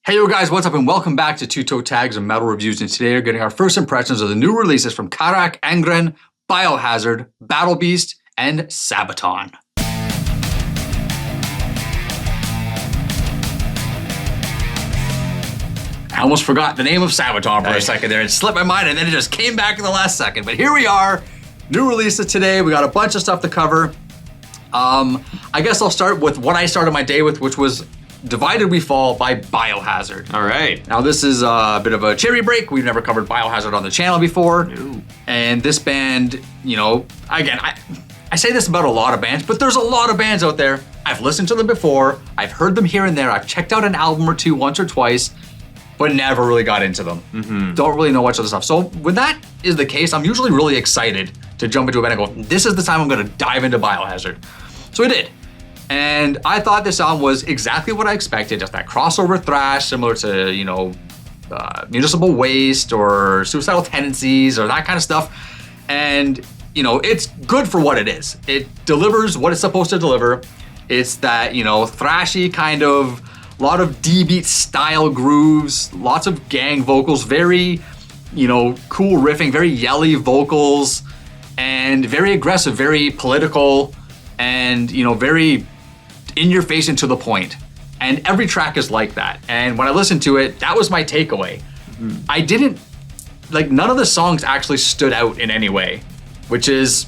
Hey yo guys, what's up and welcome back to Toe Tags and Metal Reviews, and today we're getting our first impressions of the new releases from Carach Angren, Biohazard, Battlebeast, and Sabaton. I almost forgot the name of Sabaton for a second there. It slipped my mind and then it just came back in the last second. But here we are, new releases today. We got a bunch of stuff to cover. I guess I'll start with what I started my day with, which was Divided We Fall by Biohazard. All right. Now this is a bit of a cherry break. We've never covered Biohazard on the channel before. No. And this band, you know, again, I say this about a lot of bands, but there's a lot of bands out there. I've listened to them before. I've heard them here and there. I've checked out an album or two once or twice, but never really got into them. Don't really know much of the stuff. So when that is the case, I'm usually really excited to jump into a band and go, this is the time I'm gonna dive into Biohazard. So I did. And I thought this album was exactly what I expected, just that crossover thrash, similar to, you know, Municipal Waste or Suicidal Tendencies or that kind of stuff. And, you know, it's good for what it is. It delivers what it's supposed to deliver. It's that, you know, thrashy kind of, lot of D-beat style grooves, lots of gang vocals, very, you know, cool riffing, very yelly vocals, and very aggressive, very political, and, you know, very in your face and to the point. And every track is like that. And when I listened to it, that was my takeaway. I didn't, like, none of the songs actually stood out in any way, which is,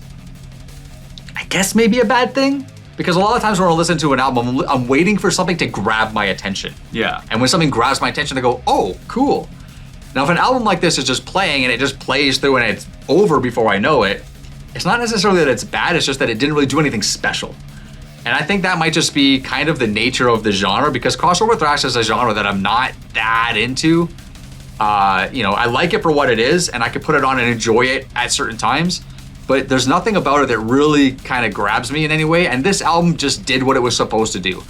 I guess, maybe a bad thing. Because a lot of times when I listen to an album, I'm waiting for something to grab my attention. Yeah. And when something grabs my attention, I go, oh, cool. Now, if an album like this is just playing and it just plays through and it's over before I know it, it's not necessarily that it's bad, it's just that it didn't really do anything special. And I think that might just be kind of the nature of the genre, because crossover thrash is a genre that I'm not that into. You know, I like it for what it is, and I can put it on and enjoy it at certain times, but there's nothing about it that really kind of grabs me in any way, and this album just did what it was supposed to do.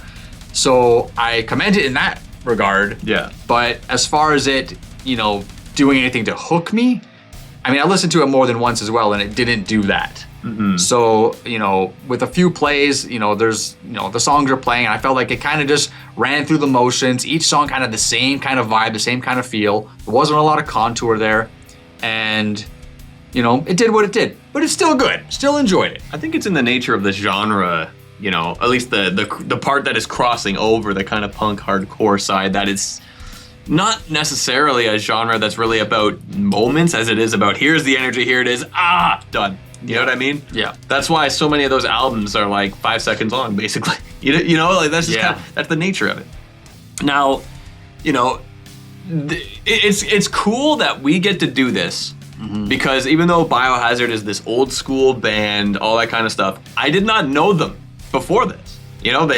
So I commend it in that regard. Yeah. But as far as it, you know, doing anything to hook me, I mean, I listened to it more than once as well, and it didn't do that. So, you know, with a few plays, you know, there's, you know, the songs are playing, and I felt like it kind of just ran through the motions. Each song kind of the same kind of vibe, the same kind of feel. There wasn't a lot of contour there, and, you know, it did what it did. But it's still good. Still enjoyed it. I think it's in the nature of the genre, you know, at least the part that is crossing over the kind of punk hardcore side, that it's not necessarily a genre that's really about moments as it is about here's the energy, here it is, done. You know what I mean? Yeah. That's why so many of those albums are like 5 seconds long, basically. You know, like that's just kind of, that's the nature of it. Now, you know, it's cool that we get to do this because even though Biohazard is this old school band, all that kind of stuff, I did not know them before this. You know,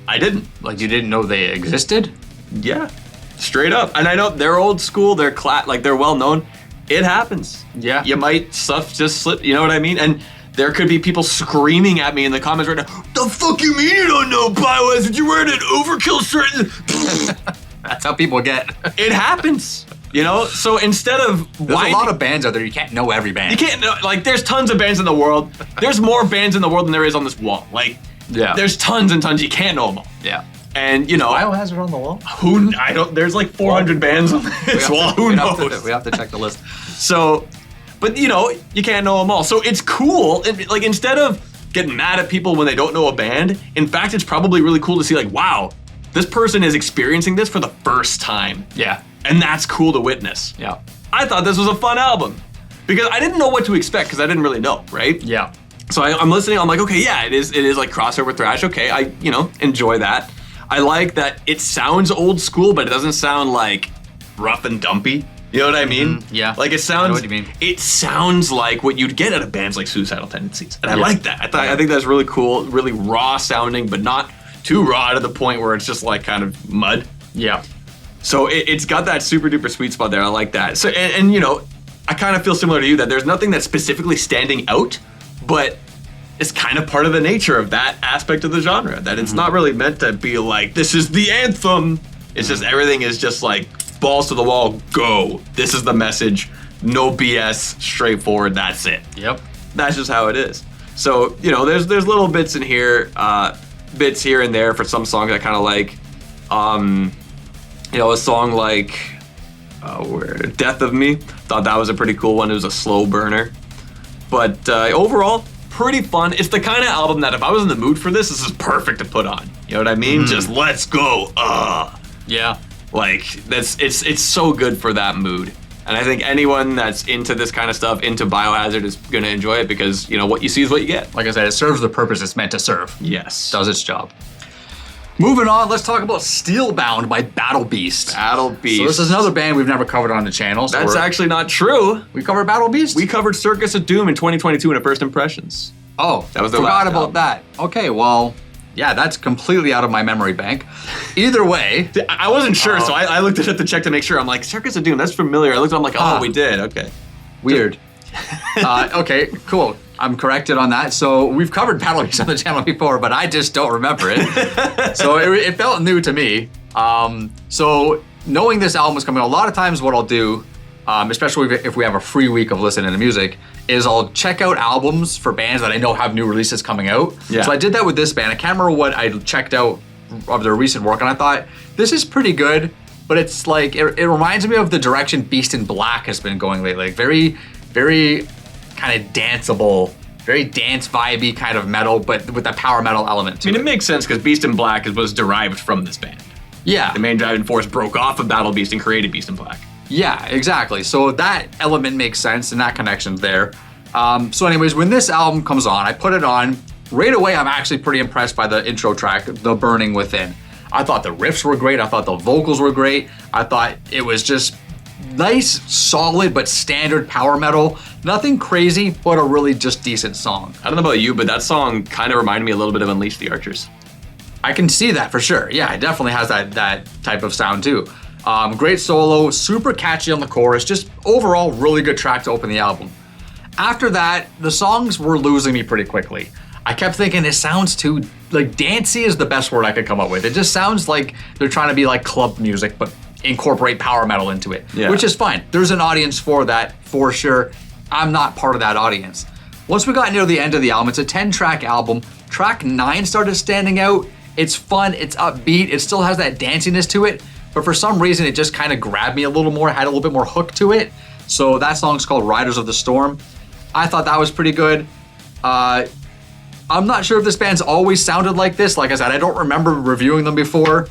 I didn't. Like, you didn't know they existed? Yeah, straight up. And I know they're old school, they're they're well known. It happens. Yeah. You might stuff just slip, you know what I mean? And there could be people screaming at me in the comments right now, the fuck you mean you don't know Biohazard? You're wearing an overkill shirt. That's how people get. It happens, you know? So instead of There's a lot of bands out there, you can't know every band. You can't know, like there's tons of bands in the world. There's more bands in the world than there is on this wall. Like, there's tons and tons, you can't know them all. Yeah. And you know, Biohazard on the wall? There's like 400 bands on this wall, who knows? We have to check the list. So, but you know, you can't know them all. So it's cool, like instead of getting mad at people when they don't know a band, in fact, it's probably really cool to see like, wow, this person is experiencing this for the first time. Yeah. And that's cool to witness. Yeah. I thought this was a fun album because I didn't know what to expect because I didn't really know, right? Yeah. So I'm listening, I'm like, okay, yeah, it is like crossover thrash. Okay, I, you know, enjoy that. I like that it sounds old school, but it doesn't sound like rough and dumpy. You know what I mean? Yeah. Like it sounds. I know what you mean. It sounds like what you'd get out of bands like Suicidal Tendencies, and I like that. I think that's really cool, really raw sounding, but not too raw to the point where it's just like kind of mud. Yeah. So it's got that super duper sweet spot there. I like that. So and you know, I kind of feel similar to you that there's nothing that's specifically standing out, but it's kind of part of the nature of that aspect of the genre, that it's not really meant to be like, this is the anthem. It's just everything is just like balls to the wall, go. This is the message, no BS, straightforward, that's it. Yep. That's just how it is. So, you know, there's little bits in here, bits here and there for some songs I kind of like. You know, a song like Death of Me, thought that was a pretty cool one. It was a slow burner. But overall, pretty fun. It's the kind of album that if I was in the mood for this is perfect to put on. You know what I mean? Just let's go. Yeah. Like, it's so good for that mood. And I think anyone that's into this kind of stuff, into Biohazard, is going to enjoy it because, you know, what you see is what you get. Like I said, it serves the purpose it's meant to serve. Yes. Does its job. Moving on, let's talk about Steelbound by Battlebeast. Battlebeast. So this is another band we've never covered on the channel. So That's actually not true. We covered Battlebeast? We covered Circus of Doom in 2022 in a First Impressions. Oh, that was their forgot last about album. that. Okay, well, yeah, that's completely out of my memory bank. Either way. I wasn't sure, so I looked at it to check to make sure. I'm like, Circus of Doom, that's familiar. I looked at it, I'm like, oh, we did, okay. Weird. Okay, cool. I'm corrected on that. So we've covered Battlebeast on the channel before, but I just don't remember it. So it felt new to me. So knowing this album was coming, a lot of times what I'll do, especially if we have a free week of listening to music, is I'll check out albums for bands that I know have new releases coming out. Yeah. So I did that with this band. I can't remember what I checked out of their recent work, and I thought, this is pretty good, but it's like, it reminds me of the direction Beast in Black has been going lately. Like very, very kind of danceable, very dance vibey kind of metal, but with that power metal element to I mean, it makes sense because Beast in Black was derived from this band. Yeah. The main driving force broke off of Battlebeast and created Beast in Black. Yeah, exactly. So that element makes sense and that connection's there. So anyways, when this album comes on, I put it on. Right away, I'm actually pretty impressed by the intro track, The Burning Within. I thought the riffs were great. I thought the vocals were great. I thought it was just nice, solid, but standard power metal. Nothing crazy, but a really just decent song. I don't know about you, but that song kind of reminded me a little bit of Unleash the Archers. I can see that for sure. Yeah, it definitely has that type of sound too. Great solo, super catchy on the chorus, just overall really good track to open the album. After that, the songs were losing me pretty quickly. I kept thinking it sounds too, like, dancey is the best word I could come up with. It just sounds like they're trying to be like club music, but incorporate power metal into it, which is fine. There's an audience for that, for sure. I'm not part of that audience. Once we got near the end of the album, it's a 10-track album. Track 9 started standing out. It's fun, it's upbeat, it still has that danciness to it, but for some reason it just kind of grabbed me a little more, had a little bit more hook to it. So that song's called Riders of the Storm. I thought that was pretty good. I'm not sure if this band's always sounded like this. Like I said, I don't remember reviewing them before.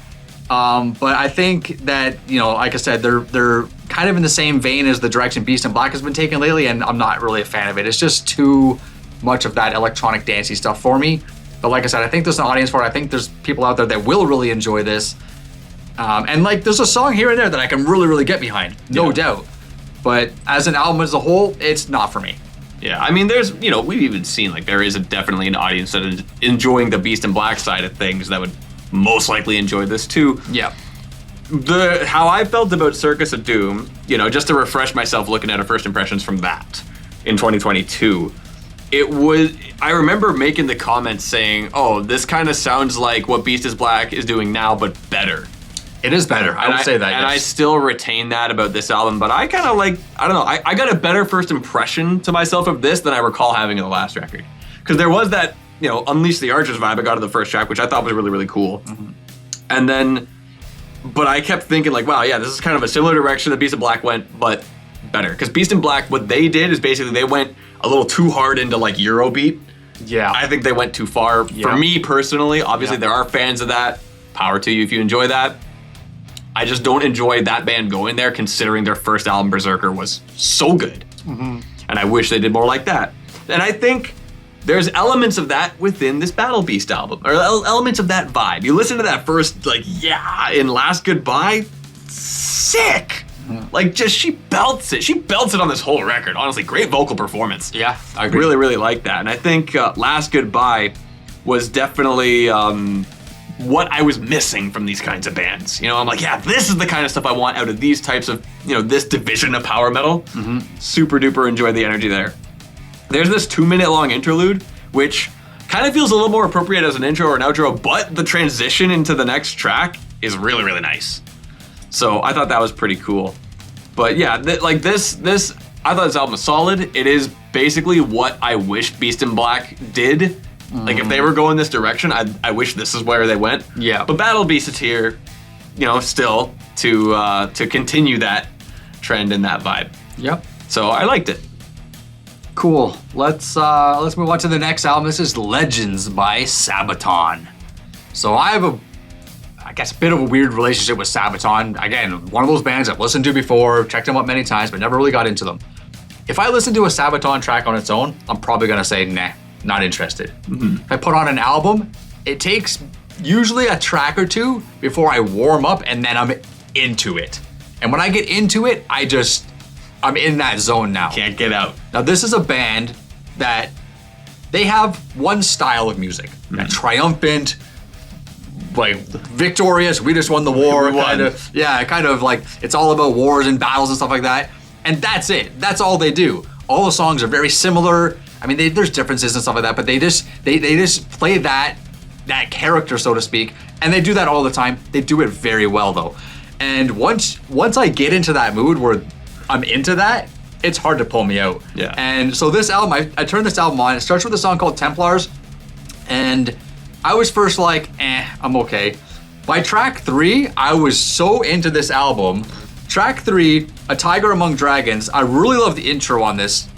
But I think that, you know, like I said, they're kind of in the same vein as the direction Beast in Black has been taking lately, and I'm not really a fan of it. It's just too much of that electronic dancey stuff for me. But like I said, I think there's an audience for it. I think there's people out there that will really enjoy this. And like, there's a song here and there that I can really, really get behind, no doubt. But as an album as a whole, it's not for me. Yeah, I mean, there's, you know, we've even seen, like, there is definitely an audience that is enjoying the Beast in Black side of things that would most likely enjoy this too. Yeah. How I felt about Circus of Doom, you know, just to refresh myself looking at our first impressions from that in 2022, I remember making the comments saying, oh, this kind of sounds like what Beast is Black is doing now, but better. It is better. I would say that. And I still retain that about this album, but I kind of like, I don't know, I got a better first impression to myself of this than I recall having in the last record. Because there was that, you know, Unleash the Archers vibe I got of the first track, which I thought was really, really cool. Mm-hmm. And then, but I kept thinking like, wow, yeah, this is kind of a similar direction that Beast in Black went, but better. Because Beast in Black, what they did is basically they went a little too hard into like Eurobeat. Yeah. I think they went too far. Yeah. For me personally, obviously there are fans of that. Power to you if you enjoy that. I just don't enjoy that band going there, considering their first album, Berserker, was so good. Mm-hmm. And I wish they did more like that. And I think there's elements of that within this Battlebeast album, or elements of that vibe. You listen to that first, like, yeah, in Last Goodbye, sick. Mm-hmm. Like, just, she belts it. She belts it on this whole record. Honestly, great vocal performance. Yeah, I agree. Really, really like that. And I think Last Goodbye was definitely what I was missing from these kinds of bands. You know, I'm like, yeah, this is the kind of stuff I want out of these types of, you know, this division of power metal. Mm-hmm. Super duper enjoy the energy there. There's this 2-minute long interlude, which kind of feels a little more appropriate as an intro or an outro, but the transition into the next track is really, really nice. So I thought that was pretty cool. But yeah, like this, I thought this album was solid. It is basically what I wish Beast in Black did. Like, if they were going this direction, I wish this is where they went. Yeah. But Battlebeast is here, you know, still to continue that trend and that vibe. Yep. So I liked it. Cool. Let's move on to the next album. This is Legends by Sabaton. So I have a bit of a weird relationship with Sabaton. Again, one of those bands I've listened to before, checked them out many times, but never really got into them. If I listen to a Sabaton track on its own, I'm probably gonna say, nah, not interested. If I put on an album, it takes usually a track or two before I warm up and then I'm into it. And when I get into it, I'm in that zone now. Can't get out. Now this is a band that they have one style of music, that triumphant, like victorious, we just won the war, kind of like it's all about wars and battles and stuff like that. And that's it. That's all they do. All the songs are very similar. I mean, there's differences and stuff like that, but they just play that character, so to speak, and they do that all the time. They do it very well though. And once I get into that mood where I'm into that, it's hard to pull me out. Yeah. And so this album, I turned this album on. It starts with a song called Templars, and I was first like, I'm okay. By track 3, I was so into this album. Track 3, A Tiger Among Dragons. I really love the intro on this.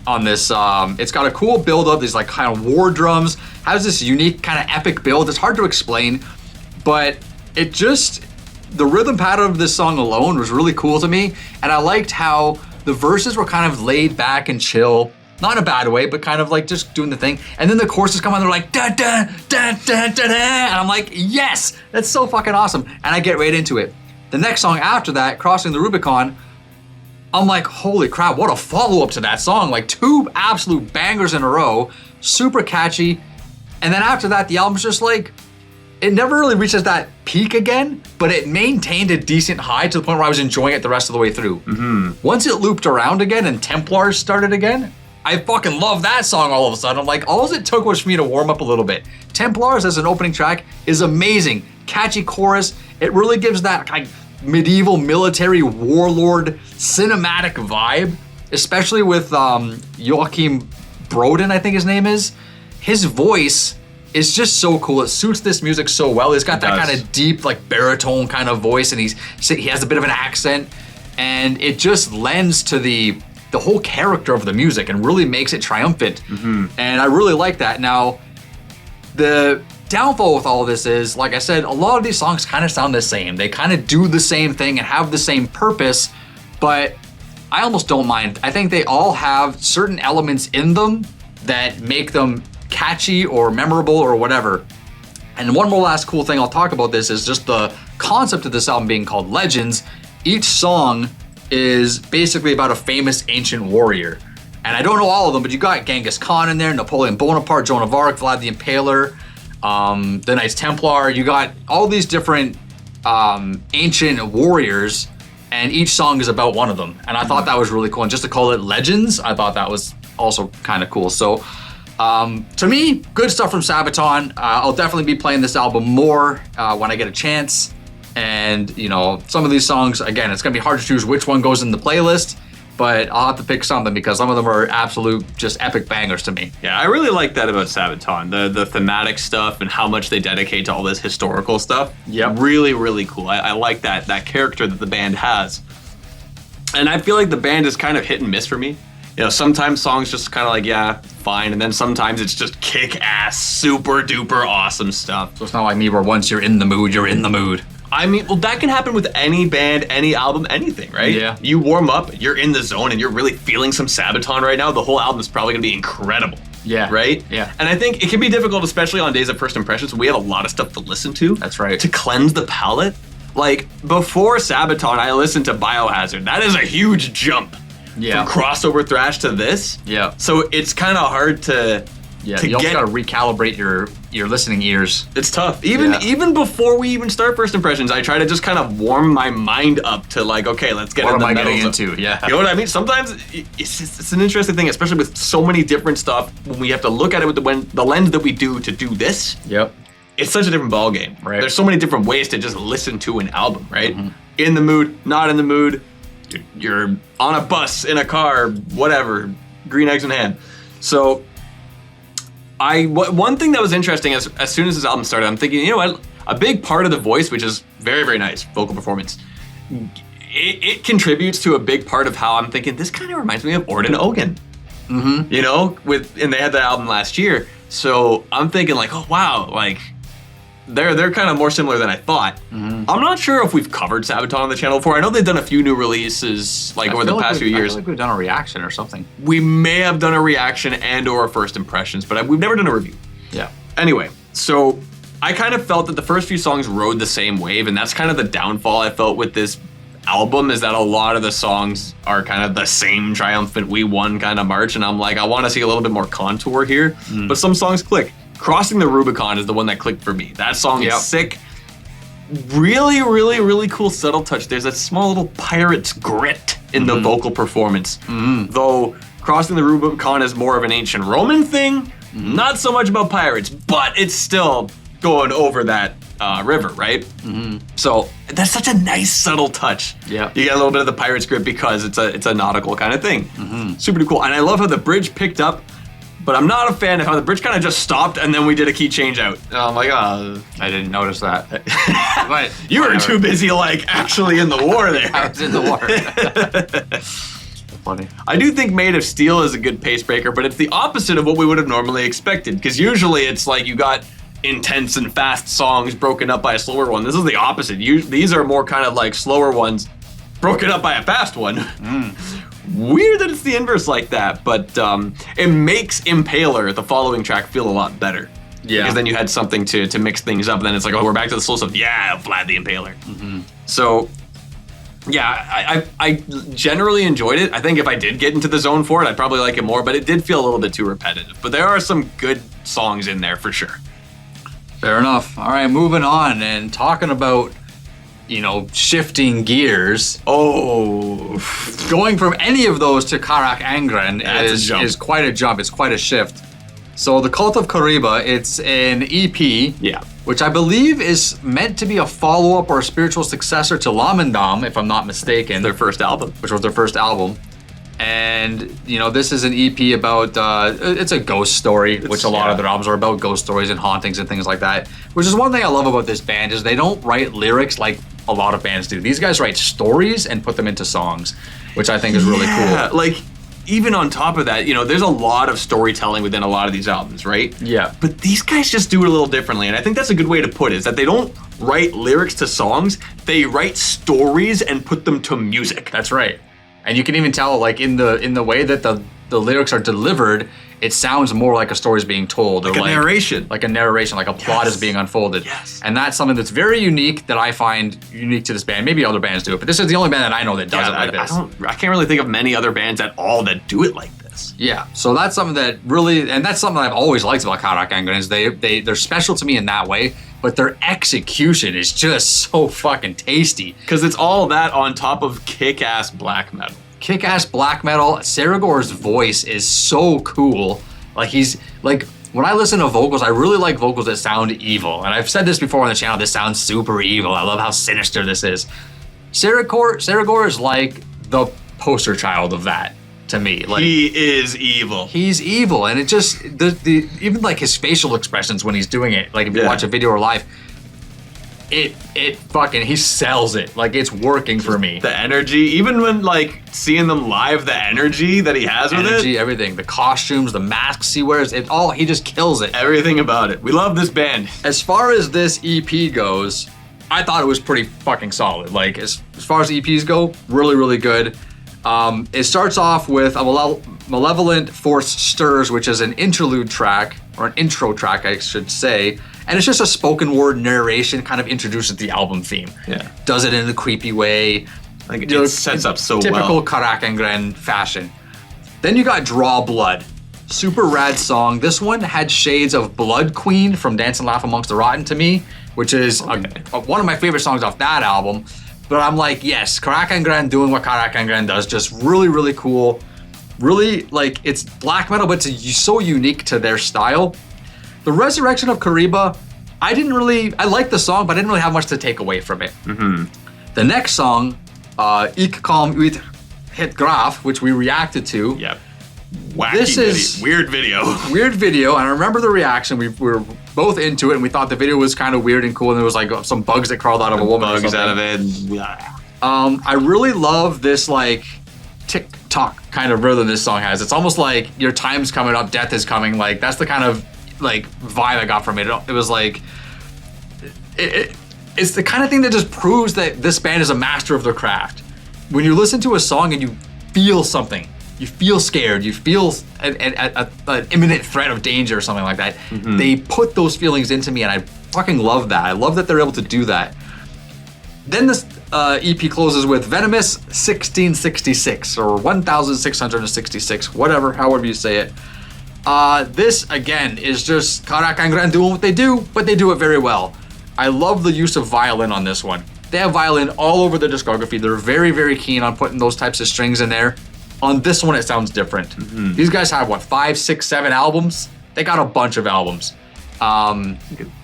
It's got a cool build up. These like kind of war drums. Has this unique kind of epic build. It's hard to explain, but the rhythm pattern of this song alone was really cool to me, and I liked how the verses were kind of laid back and chill, not in a bad way, but kind of like just doing the thing. And then the choruses come on, they're like da da da da da da, and I'm like, yes, that's so fucking awesome, and I get right into it. The next song after that, Crossing the Rubicon, I'm like, holy crap, what a follow-up to that song! Like 2 absolute bangers in a row, super catchy. And then after that, the album's just like, it never really reaches that peak again, but it maintained a decent high to the point where I was enjoying it the rest of the way through. Once it looped around again and Templars started again, I fucking love that song all of a sudden. I'm like, all it took was for me to warm up a little bit. Templars as an opening track is amazing. Catchy chorus. It really gives that kind of medieval military warlord cinematic vibe, especially with Joachim Broden, I think his name is. His voice is just so cool. It suits this music so well. He's got that kind of deep, like baritone kind of voice, and he has a bit of an accent, and it just lends to the whole character of the music and really makes it triumphant. And I really like that. Now, the downfall with all of this is, like I said, a lot of these songs kind of sound the same. They kind of do the same thing and have the same purpose, but I almost don't mind. I think they all have certain elements in them that make them catchy or memorable or whatever. And one more last cool thing I'll talk about this is just the concept of this album being called Legends. Each song is basically about a famous ancient warrior. And I don't know all of them, but you got Genghis Khan in there, Napoleon Bonaparte, Joan of Arc, Vlad the Impaler, the Knights Templar. You got all these different ancient warriors, and each song is about one of them. And I thought that was really cool. And just to call it Legends, I thought that was also kind of cool. So to me, good stuff from Sabaton. I'll definitely be playing this album more when I get a chance. And, you know, some of these songs, again, it's going to be hard to choose which one goes in the playlist, but I'll have to pick something because some of them are absolute, just epic bangers to me. Yeah, I really like that about Sabaton, the thematic stuff and how much they dedicate to all this historical stuff. Yep. Really, really cool. I like that character that the band has. And I feel like the band is kind of hit and miss for me. You know, sometimes songs just kind of like, yeah, fine. And then sometimes it's just kick-ass, super duper awesome stuff. So it's not like me where once you're in the mood, you're in the mood. I mean, well, that can happen with any band, any album, anything, right? Yeah. You warm up, you're in the zone, and you're really feeling some Sabaton right now. The whole album is probably going to be incredible. Yeah. Right? Yeah. And I think it can be difficult, especially on days of first impressions, when we have a lot of stuff to listen to. That's right. To cleanse the palate. Like, before Sabaton, I listened to Biohazard. That is a huge jump. Yeah. From crossover thrash to this. Yeah. So it's kind of hard to... Yeah, you also gotta recalibrate your listening ears. It's tough. Even before we even start first impressions, I try to just kind of warm my mind up to like, okay, let's get into the What am I getting into? Yeah. You know what I mean? Sometimes it's an interesting thing, especially with so many different stuff. When we have to look at it with the lens that we do to do this. Yep. It's such a different ballgame. Right. There's so many different ways to just listen to an album, right? Mm-hmm. In the mood, not in the mood. You're on a bus, in a car, whatever. Green eggs in hand. So. One thing that was interesting as soon as this album started, I'm thinking, you know what, a big part of the voice, which is very, very nice, vocal performance, it contributes to a big part of how I'm thinking, this kind of reminds me of Ord and Ogan. Mm-hmm. You know, and they had that album last year. So I'm thinking like, oh wow, like they're kind of more similar than I thought. Mm-hmm. I'm not sure if we've covered Sabaton on the channel before. I know they've done a few new releases like over the past few years. I feel like we've done a reaction or something. We may have done a reaction and or first impressions, but we've never done a review. Yeah. Anyway, so I kind of felt that the first few songs rode the same wave, and that's kind of the downfall I felt with this album, is that a lot of the songs are kind of the same triumphant "we won" kind of march, and I'm like, I want to see a little bit more contour here. But some songs click. Crossing the Rubicon is the one that clicked for me. That song is sick. Really, really, really cool subtle touch. There's a small little pirate's grit in the vocal performance. Though Crossing the Rubicon is more of an ancient Roman thing, not so much about pirates, but it's still going over that river, right? So that's such a nice subtle touch. Yeah, you get a little bit of the pirate's grit because it's a nautical kind of thing. Super cool, and I love how the bridge picked up. But I'm not a fan of how the bridge kind of just stopped and then we did a key change out. And I'm like, oh. I didn't notice that. But you were too busy like actually in the war there. I was in the war. Funny. I do think Made of Steel is a good pace breaker, but it's the opposite of what we would have normally expected. Because usually it's like you got intense and fast songs broken up by a slower one. This is the opposite. These are more kind of like slower ones broken up by a fast one. Weird that it's the inverse like that, but it makes Impaler, the following track, feel a lot better. Yeah. Because then you had something to mix things up, and then it's like, oh, we're back to the slow stuff. Yeah, Vlad the Impaler. So, yeah, I generally enjoyed it. I think if I did get into the zone for it, I'd probably like it more, but it did feel a little bit too repetitive. But there are some good songs in there for sure. Fair enough. All right, moving on and talking about, you know, shifting gears. Oh, going from any of those to Carach Angren is quite a jump. It's quite a shift. So the Cult of Kariba, it's an EP, which I believe is meant to be a follow-up or a spiritual successor to Lamendam, if I'm not mistaken. Their first album. Which was their first album. And, you know, this is an EP about, it's a ghost story, which a lot of their albums are about, ghost stories and hauntings and things like that. Which is one thing I love about this band, is they don't write lyrics like a lot of bands do. These guys write stories and put them into songs, which I think is really cool. Like, even on top of that, you know, there's a lot of storytelling within a lot of these albums, right? Yeah. But these guys just do it a little differently, and I think that's a good way to put it, is that they don't write lyrics to songs, they write stories and put them to music. That's right. And you can even tell, like, in the way that the lyrics are delivered, it sounds more like a story is being told. Like a narration. Like a narration, like a plot is being unfolded. Yes. And that's something that's very unique that I find unique to this band. Maybe other bands do it, but this is the only band that I know that does it like this. I can't really think of many other bands at all that do it like this. Yeah, so that's something that really, and that's something I've always liked about Carach Angren, is they're special to me in that way, but their execution is just so fucking tasty. Because it's all that on top of kick-ass black metal. Kick-ass black metal. Saragor's voice is so cool. Like, he's like, when I listen to vocals, I really like vocals that sound evil. And I've said this before on the channel, this sounds super evil. I love how sinister this is. Saragor is like the poster child of that to me. Like, he is evil. He's evil, and it just even like his facial expressions when he's doing it. Like if you watch a video or live, it fucking, he sells it. Like, it's working for me. The energy, even when like seeing them live, the energy that he has with it. Everything, the costumes, the masks he wears, he just kills it. Everything about it. We love this band. As far as this EP goes, I thought it was pretty fucking solid. Like, as far as EPs go, really, really good. It starts off with a Malevolent Force Stirs, which is an interlude track, or an intro track, I should say. And it's just a spoken word narration, kind of introduces the album theme. Yeah. Does it in a creepy way. Like, it sets up so well. Typical Carach Angren fashion. Then you got Draw Blood. Super rad song. This one had shades of Blood Queen from Dance and Laugh Amongst the Rotten to me, which is one of my favorite songs off that album. But I'm like, yes, Carach Angren doing what Carach Angren does, just really, really cool. Really, like, it's black metal, but it's so unique to their style. The Resurrection of Kariba, I liked the song, but I didn't really have much to take away from it. The next song, Ik kom uit het graf, which we reacted to. Yep. Wacky weird video. Weird video, and I remember the reaction. We were both into it, and we thought the video was kind of weird and cool, and there was like some bugs that crawled out of a woman. Bugs out of it. I really love this like tick-tock kind of rhythm this song has. It's almost like your time's coming up, death is coming. Like that's the kind of like vibe I got from it. It was like it's the kind of thing that just proves that this band is a master of their craft. When you listen to a song and you feel something, you feel scared, you feel an imminent threat of danger or something like that. They put those feelings into me, and I fucking love that. I love that they're able to do that. Then this EP closes with Venomous 1666 or 1666, whatever, however you say it. This again is just Carach Angren doing what they do, but they do it very well. I love the use of violin on this one. They have violin all over the discography. They're very, very keen on putting those types of strings in there. On this one, it sounds different. These guys have, 5, 6, 7 albums? They got a bunch of albums.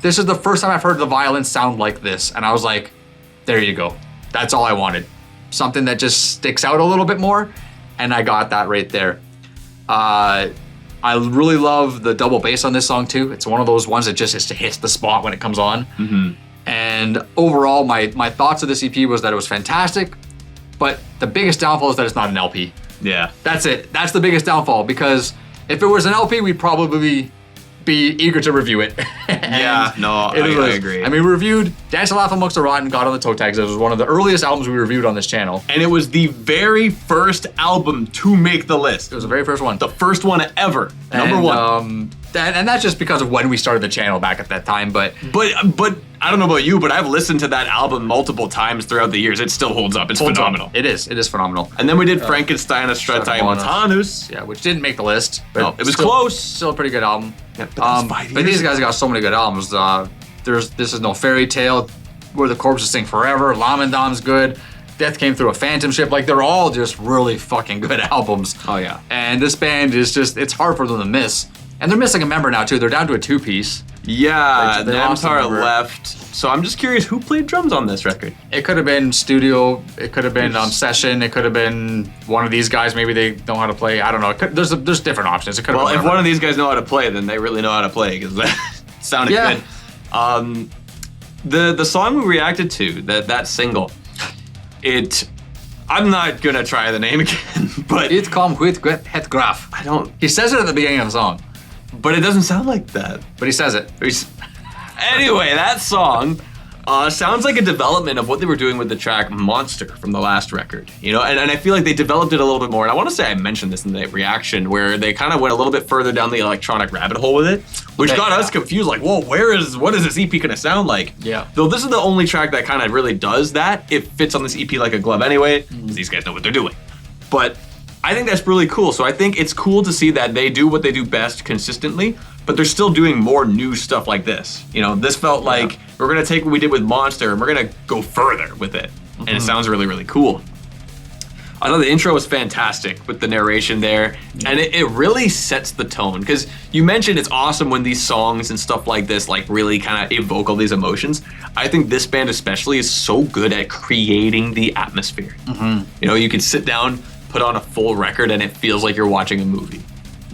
This is the first time I've heard the violin sound like this, and I was like, there you go. That's all I wanted. Something that just sticks out a little bit more, and I got that right there. I really love the double bass on this song too. It's one of those ones that just hits the spot when it comes on. And overall, my thoughts of this EP was that it was fantastic, but the biggest downfall is that it's not an LP. Yeah. That's it. That's the biggest downfall, because if it was an LP, we'd probably be eager to review it. Yeah, no, I agree. I mean, we reviewed Dance and Laugh Amongst the Rotten, got on the Toe Tags. It was one of the earliest albums we reviewed on this channel. And it was the very first album to make the list. It was the very first one. The first one ever. Number one. And that's just because of when we started the channel back at that time, but I don't know about you, but I've listened to that album multiple times throughout the years. It still holds up. It's phenomenal. It is phenomenal. And then we did Frankenstein a Stratamontanus. Yeah, which didn't make the list. But no, it was close. Still a pretty good album. Yeah, but these guys got so many good albums. This is no fairy tale. Where the Corpses Sing Forever. Lamandom's good. Death Came Through a Phantom Ship. Like, they're all just really fucking good albums. Oh yeah. And this band is just, it's hard for them to miss. And they're missing a member now too. They're down to a 2-piece. Yeah, Namtar left. So I'm just curious, who played drums on this record? It could have been studio. It could have been session. It could have been one of these guys. Maybe they know how to play. I don't know. There's different options. It could have been if one of these guys know how to play, then they really know how to play, because that sounded good. The song we reacted to, that single, I'm not gonna try the name again, but It come with het graf. I don't. He says it at the beginning of the song, but it doesn't sound like that. But he says it. Anyway, that song sounds like a development of what they were doing with the track Monster from the last record. You know, and I feel like they developed it a little bit more. And I want to say I mentioned this in the reaction, where they kind of went a little bit further down the electronic rabbit hole with it, which got us confused. Like, whoa, what is this EP gonna sound like? Yeah. Though this is the only track that kind of really does that. It fits on this EP like a glove anyway, because these guys know what they're doing. But I think that's really cool. So I think it's cool to see that they do what they do best consistently, but they're still doing more new stuff like this. You know, this felt like we're gonna take what we did with Monster and we're gonna go further with it. And it sounds really, really cool. I know the intro was fantastic with the narration there, and it really sets the tone, because you mentioned it's awesome when these songs and stuff like this like really kind of evoke all these emotions. I think this band especially is so good at creating the atmosphere. You know, you can sit down, put on a full record, and it feels like you're watching a movie.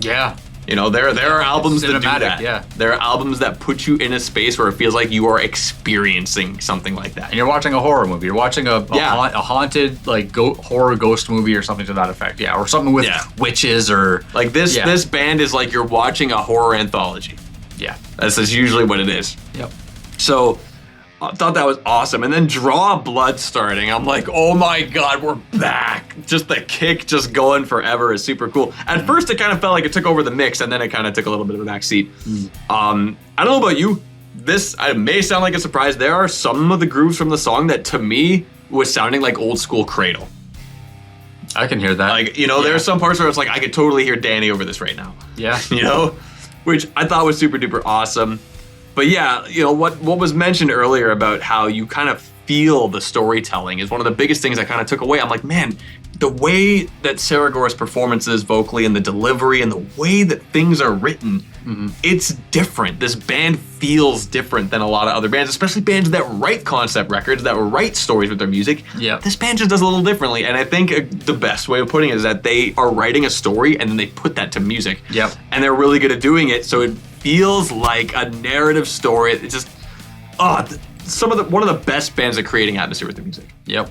Yeah. You know, there are albums that do that. Yeah. There are albums that put you in a space where it feels like you are experiencing something like that. And you're watching a horror movie. You're watching a haunted like horror ghost movie or something to that effect. Yeah, or something with witches or like this. Yeah. This band is like you're watching a horror anthology. Yeah, that's usually what it is. Yep. So I thought that was awesome. And then Draw Blood starting. I'm like, oh my God, we're back. Just the kick just going forever is super cool. At first, it kind of felt like it took over the mix, and then it kind of took a little bit of a back seat. I don't know about you. This may sound like a surprise. There are some of the grooves from the song that to me was sounding like old school Cradle. I can hear that. Like, you know, there are some parts where it's like, I could totally hear Danny over this right now. Yeah. You know, which I thought was super duper awesome. But yeah, you know, what was mentioned earlier about how you kind of feel the storytelling is one of the biggest things I kind of took away. I'm like, man, the way that Sarah Gore's performances vocally and the delivery and the way that things are written, it's different. This band feels different than a lot of other bands, especially bands that write concept records, that write stories with their music. Yeah. This band just does a little differently. And I think the best way of putting it is that they are writing a story and then they put that to music. Yep. And they're really good at doing it. So it feels like a narrative story. It's just, one of the best bands at creating atmosphere with their music. Yep.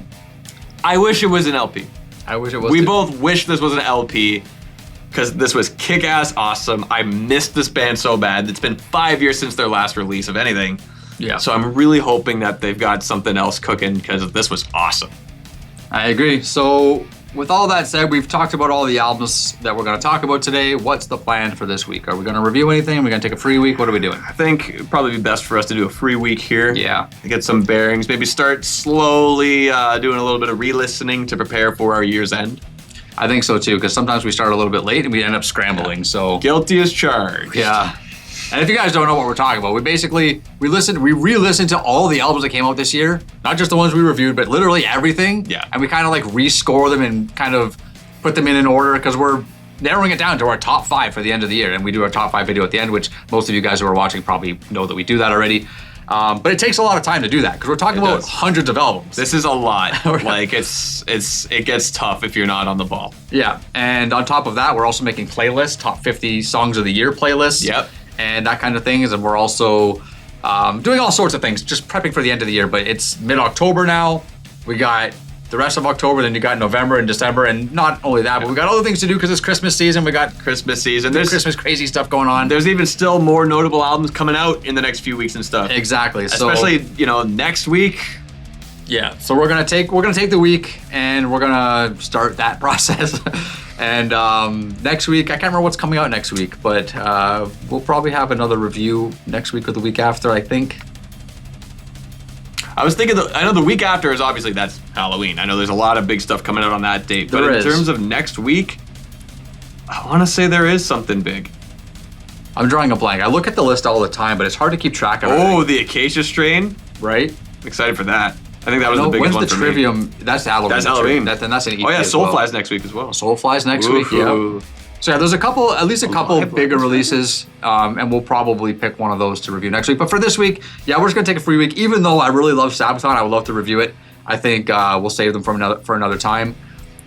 I wish it was an LP. I wish it was. We both wish this was an LP because this was kick-ass awesome. I missed this band so bad. It's been 5 years since their last release of anything. Yeah. So I'm really hoping that they've got something else cooking because this was awesome. I agree. So with all that said, we've talked about all the albums that we're going to talk about today. What's the plan for this week? Are we going to review anything? Are we going to take a free week? What are we doing? I think it'd probably be best for us to do a free week here. Yeah. To get some bearings. Maybe start slowly doing a little bit of re-listening to prepare for our year's end. I think so too, because sometimes we start a little bit late and we end up scrambling. So Guilty as charged. yeah. And if you guys don't know what we're talking about, we re-listened to all the albums that came out this year, not just the ones we reviewed, but literally everything. Yeah. And we kind of like rescore them and kind of put them in an order because we're narrowing it down to our top 5 for the end of the year. And we do our top 5 video at the end, which most of you guys who are watching probably know that we do that already. But it takes a lot of time to do that because we're talking about hundreds of albums. This is a lot. Like it gets tough if you're not on the ball. Yeah. And on top of that, we're also making playlists, top 50 songs of the year playlists. Yep. And that kind of things. And we're also doing all sorts of things, just prepping for the end of the year. But it's mid-October now. We got the rest of October, then you got November and December. And not only that, but we got other things to do because it's Christmas season. We got Christmas season. There's Christmas crazy stuff going on. There's even still more notable albums coming out in the next few weeks and stuff. Exactly. Especially, next week. Yeah. So we're gonna take the week and we're gonna start that process. And next week, I can't remember what's coming out next week, but we'll probably have another review next week or the week after, I think. I was thinking, I know the week after is obviously that's Halloween. I know there's a lot of big stuff coming out on that date. But in terms of next week, I want to say there is something big. I'm drawing a blank. I look at the list all the time, but it's hard to keep track of everything. Oh, the Acacia Strain? Right? I'm excited for that. I think that was the biggest one for me. When's the Trivium? That's Halloween. That's Halloween. That's an EP. Oh yeah, as well. Soulfly's next week as well. Soulfly's next week, yeah. So yeah, there's at least a couple bigger releases, and we'll probably pick one of those to review next week. But for this week, yeah, we're just gonna take a free week. Even though I really love Sabaton, I would love to review it. I think we'll save them for another time.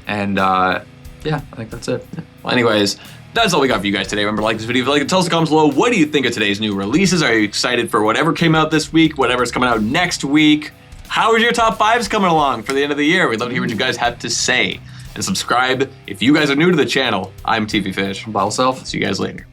And yeah, I think that's it. Well, anyways, that's all we got for you guys today. Remember, like this video if you like it, tell us in the comments below. What do you think of today's new releases? Are you excited for whatever came out this week, whatever's coming out next week? How is your top 5s coming along for the end of the year? We'd love to hear what you guys have to say. And subscribe if you guys are new to the channel. I'm TV Fish. Bottle Self. See you guys later.